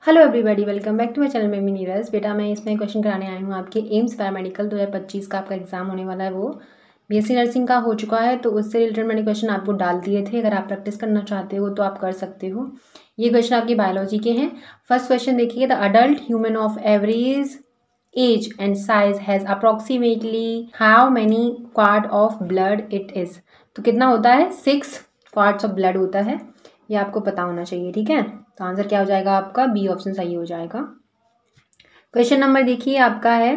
Hello everybody, welcome back to my channel में नीरज। बेटा मैं इसमें क्वेश्चन कराने आई हूँ। आपके एम्स पैरामेडिकल 2025 का आपका एग्जाम होने वाला है, वो बीएससी नर्सिंग का हो चुका है, तो उससे रिलेटेड मैंने क्वेश्चन आपको डाल दिए थे। अगर आप प्रैक्टिस करना चाहते हो तो आप कर सकते हो। ये क्वेश्चन आपकी बायोलॉजी के हैं। फर्स्ट क्वेश्चन देखिए, the adult human of average age and size has approximately how many quart of blood it is. तो कितना होता है? 6 क्वार्ट्स ऑफ ब्लड होता है। ये आपको पता होना चाहिए, ठीक है। तो आंसर क्या हो जाएगा आपका? बी ऑप्शन सही हो जाएगा। क्वेश्चन नंबर देखिए आपका है,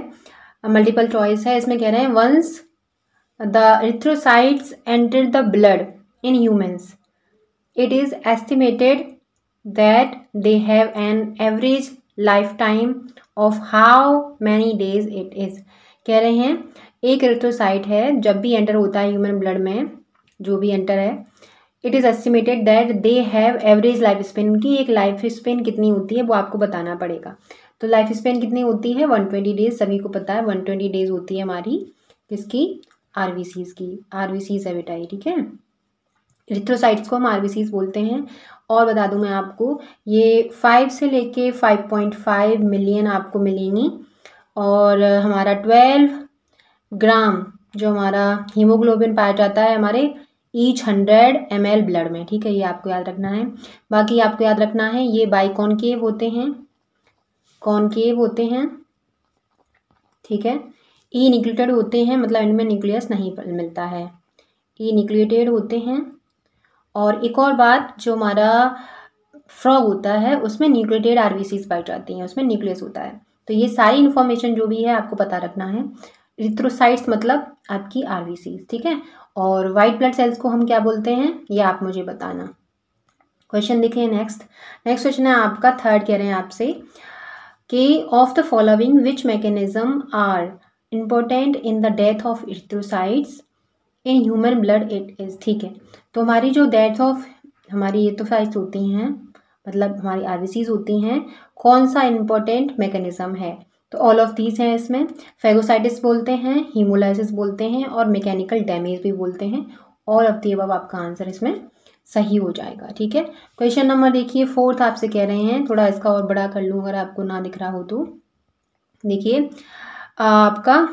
मल्टीपल चॉइस है। इसमें कह रहे हैं once the erythrocytes enter the blood in humans it is estimated that they have an average life time of how many days it is. कह रहे हैं एक एरिथ्रोसाइट है, जब भी एंटर होता है ह्यूमन ब्लड में, जो भी एंटर है, it is estimated that they have average life span. उनकी एक लाइफ स्पेन कितनी होती है वो आपको बताना पड़ेगा। तो लाइफ स्पेन कितनी होती है? 120 डेज। सभी को पता है 120 डेज होती है हमारी किसकी? आरबीसीज की। आरबीसीज है बेटा ये, ठीक है। एरिथ्रोसाइट्स को हम आरबीसीज बोलते हैं। और बता दूं मैं आपको, ये 5 से लेके 5.5 मिलियन आपको मिलेंगी। और हमारा 12 ग्राम जो हमारा हीमोग्लोबिन पाया जाता है हमारे ईच 100 ml ब्लड में, ठीक है। ये आपको याद रखना है। बाकी आपको याद रखना है ये बाइकॉनकेव होते हैं, कॉनकेव होते हैं, ठीक है। ई न्यूक्लिएटेड होते हैं, मतलब इनमें न्यूक्लियस नहीं मिलता है। ई न्यूक्लिएटेड होते हैं। और एक और बात, जो हमारा फ्रॉग होता है उसमें न्यूक्लिएटेड आरबीसीज पाई जाती हैं, उसमें न्यूक्लियस होता है। तो ये सारी इन्फॉर्मेशन जो भी है आपको पता रखना है। एरिथ्रोसाइट्स मतलब आपकी आरबीसीज, ठीक है। और वाइट ब्लड सेल्स को हम क्या बोलते हैं, ये आप मुझे बताना। क्वेश्चन देखिए नेक्स्ट क्वेश्चन है आपका थर्ड। कह रहे हैं आपसे कि of the following which mechanism are important in the death of erythrocytes in human blood it is, ठीक है। तो हमारी जो डेथ ऑफ हमारी एरिथ्रोसाइट्स होती हैं, मतलब हमारी आरबीसीज होती हैं, कौन सा इम्पोर्टेंट मैकेनिज्म है? तो ऑल ऑफ दीज हैं इसमें। फेगोसाइटिस बोलते हैं, हीमोलाइसिस बोलते हैं, और मैकेनिकल डैमेज भी बोलते हैं। ऑल ऑफ दी अबव आपका आंसर इसमें सही हो जाएगा, ठीक है। क्वेश्चन नंबर देखिए फोर्थ आपसे कह रहे हैं, थोड़ा इसका और बड़ा कर लूँ अगर आपको ना दिख रहा हो तो। देखिए आपका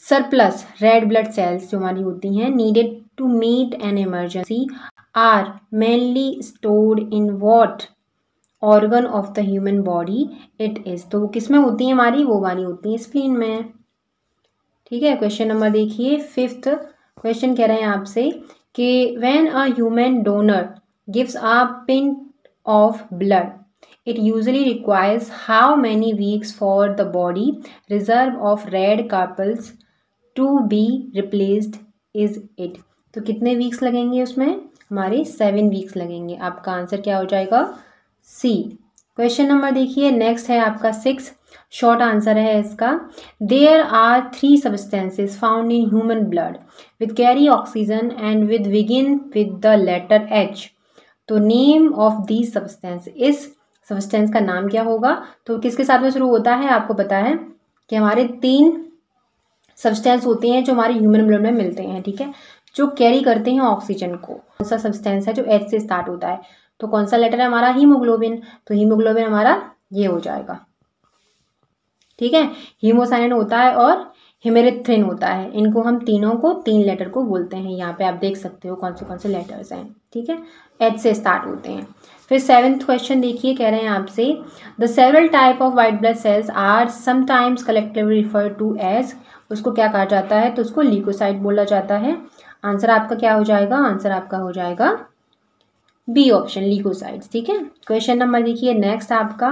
सरप्लस रेड ब्लड सेल्स जो हमारी होती हैं needed to meet an emergency are mainly stored in what organ of the human body it is. तो वो किस में होती है हमारी? वो हमारी होती है स्प्लीन में, ठीक है। क्वेश्चन नंबर देखिए फिफ्थ क्वेश्चन कह रहे हैं आपसे कि when a human donor gives a pint of blood it usually requires how many weeks for the body reserve of red corpuscles to be replaced is it। तो कितने weeks लगेंगे उसमें? हमारे 7 वीक्स लगेंगे। आपका आंसर क्या हो जाएगा? सी। क्वेश्चन नंबर देखिए नेक्स्ट है आपका 6, शॉर्ट आंसर है इसका। There are 3 substances found in human blood with carry oxygen and with begin with the letter H। तो नेम ऑफ दी सब्सटेंस, इस सब्सटेंस का नाम क्या होगा? तो किसके साथ में शुरू होता है? आपको पता है कि हमारे 3 सब्सटेंस होते हैं जो हमारे ह्यूमन ब्लड में मिलते हैं, ठीक है, जो कैरी करते हैं ऑक्सीजन को। कौन सा सब्सटेंस है जो H से स्टार्ट होता है? तो कौन सा लेटर है हमारा? हीमोग्लोबिन। तो हीमोग्लोबिन हमारा ये हो जाएगा, ठीक है। हीमोसाइनिन होता है और हेमेरिथ्रिन होता है। इनको हम तीनों को 3 लेटर को बोलते हैं। यहाँ पे आप देख सकते हो कौन से लेटर्स हैं, ठीक है, H से स्टार्ट होते हैं। फिर 7th क्वेश्चन देखिए, कह रहे हैं आपसे the several type of white blood cells are sometimes collectively refer to as. उसको क्या कहा जाता है? तो उसको ल्यूकोसाइट बोला जाता है। आंसर आपका क्या हो जाएगा? आंसर आपका हो जाएगा बी ऑप्शन, ल्यूकोसाइट्स, ठीक है। क्वेश्चन नंबर देखिए नेक्स्ट आपका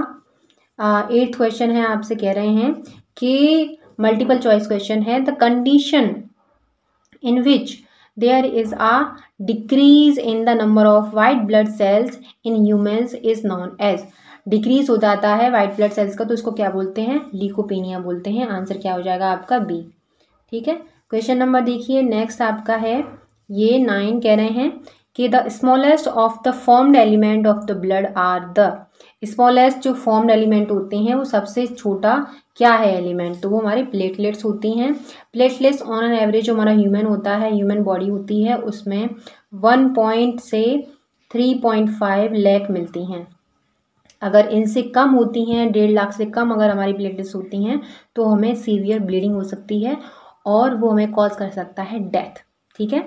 8th क्वेश्चन है, आपसे कह रहे हैं कि मल्टीपल चॉइस क्वेश्चन है। The condition in which there is a decrease in the number of white blood cells in humans is known as. Decrease हो जाता है वाइट ब्लड सेल्स का, तो इसको क्या बोलते हैं? लीकोपेनिया बोलते हैं। आंसर क्या हो जाएगा आपका? बी, ठीक है। क्वेश्चन नंबर देखिए नेक्स्ट आपका है ये 9, कह रहे हैं कि the smallest of the formed element of the blood are the. Smallest जो फॉर्म्ड एलिमेंट होते हैं वो सबसे छोटा क्या है एलिमेंट? तो वो हमारे प्लेटलेट्स होती हैं। प्लेटलेट्स ऑन एन एवरेज जो हमारा ह्यूमन होता है, ह्यूमन बॉडी होती है, उसमें 1 से 3.5 लाख मिलती हैं। अगर इनसे कम होती हैं 1.5 लाख से कम अगर हमारी प्लेटलेट्स होती हैं तो हमें सीवियर ब्लीडिंग हो सकती है और वो हमें कॉज कर सकता है डेथ। ठीक है,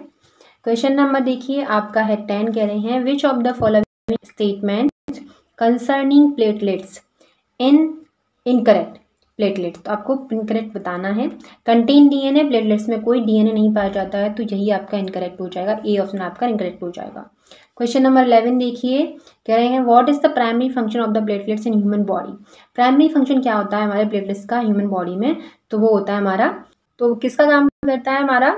क्वेश्चन नंबर देखिए आपका है 10, कह रहे हैं which of the following statement concerning platelets incorrect platelets, तो आपको इनकरेक्ट बताना है। कंटेन डीएनए, प्लेटलेट्स में कोई डीएनए नहीं पाया जाता है तो यही आपका इनकरेक्ट हो जाएगा, ए ऑप्शन आपका इनकरेक्ट हो जाएगा। क्वेश्चन नंबर 11 देखिए, कह रहे हैं what is the primary function of the platelets in human body. Primary function क्या होता है हमारे प्लेटलेट्स का ह्यूमन बॉडी में, तो वो होता है हमारा, तो किसका काम करता है हमारा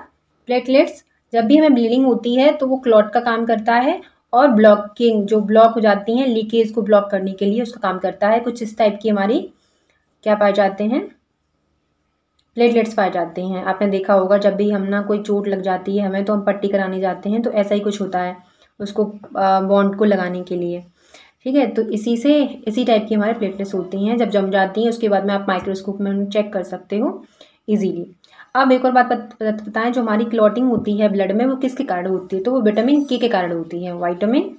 प्लेटलेट्स, जब भी हमें ब्लीडिंग होती है तो वो क्लॉट का काम करता है और ब्लॉकिंग, जो ब्लॉक हो जाती हैं लीकेज को ब्लॉक करने के लिए उसका काम करता है। कुछ इस टाइप की हमारी क्या पाए जाते हैं, प्लेटलेट्स पाए जाते हैं। आपने देखा होगा जब भी हम ना कोई चोट लग जाती है हमें तो हम पट्टी कराने जाते हैं, तो ऐसा ही कुछ होता है उसको बॉन्ड को लगाने के लिए। ठीक है, तो इसी टाइप की हमारे प्लेटलेट्स होती हैं, जब जम जाती हैं उसके बाद में आप माइक्रोस्कोप में उन्हें चेक कर सकते हो इजीली। अब एक और बात बताएं, जो हमारी क्लॉटिंग होती है ब्लड में वो किसके कारण होती है, तो वो विटामिन के कारण होती है, विटामिन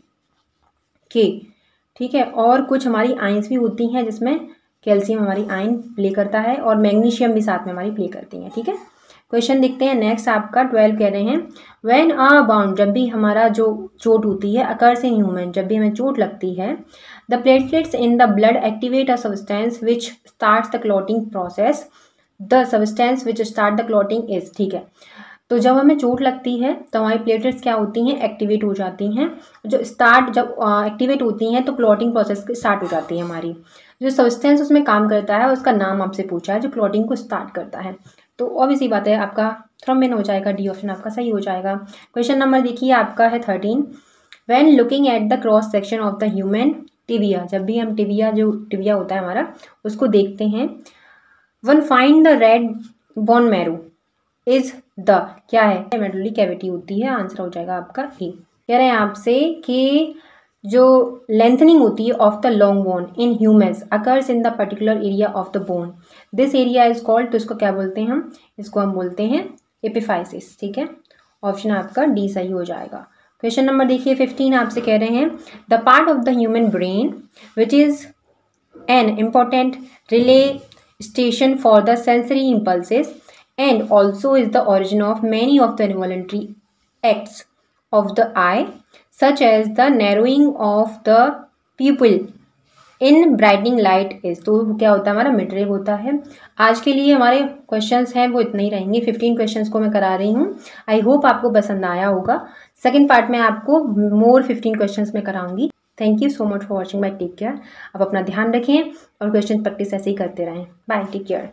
के। ठीक है, और कुछ हमारी आयंस भी होती हैं जिसमें कैल्शियम हमारी आयन प्ले करता है और मैग्नीशियम भी साथ में हमारी प्ले करती हैं। ठीक है, क्वेश्चन देखते हैं नेक्स्ट आपका 12, कह रहे हैं व्हेन अ बाउंड, जब भी हमारा जो चोट होती है अकर्स इन ह्यूमन, जब भी हमें चोट लगती है, the platelets in the blood activate a substance which starts the clotting process, the substance which start the clotting is. ठीक है, तो जब हमें चोट लगती है तो हमारी प्लेटलेट्स क्या होती हैं, एक्टिवेट हो जाती हैं। जब एक्टिवेट होती हैं तो क्लॉटिंग प्रोसेस स्टार्ट हो जाती है हमारी। जो सब्सटेंस उसमें काम करता है उसका नाम आपसे पूछा है जो क्लॉटिंग को स्टार्ट करता है, तो ऑब्वियस सी बात है आपका थ्रोम्बिन हो जाएगा, डी ऑप्शन आपका सही हो जाएगा। क्वेश्चन नंबर देखिए आपका है 13, when looking at the cross section of the human tibia, जब भी हम टिबिया होता है हमारा उसको देखते हैं, one find the red bone marrow is the, क्या है, मेडुलरी कैविटी होती है, आंसर हो जाएगा आपका ए। कह रहे हैं आपसे कि जो लेंथनिंग होती है of the long bone in humans occurs in the particular area of the bone, this area is called, तो इसको क्या बोलते हैं हम, इसको हम बोलते हैं एपिफाइसिस। ठीक है, ऑप्शन आपका डी सही हो जाएगा। क्वेश्चन नंबर देखिए 15 आपसे कह रहे हैं the part of the human brain which is an important relay station for the sensory impulses and also is the origin of many of the involuntary acts of the eye such as the narrowing of the pupil in brightening light is, तो क्या होता है हमारा मिडरेव होता है। आज के लिए हमारे क्वेश्चंस हैं वो इतने ही रहेंगे, 15 क्वेश्चंस को मैं करा रही हूँ। आई होप आपको पसंद आया होगा। सेकंड पार्ट में आपको मोर 15 क्वेश्चंस में कराऊंगी। Thank you so much for watching, bye, take care. आप अपना ध्यान रखें और क्वेश्चन प्रैक्टिस ऐसे ही करते रहें। Bye, take care.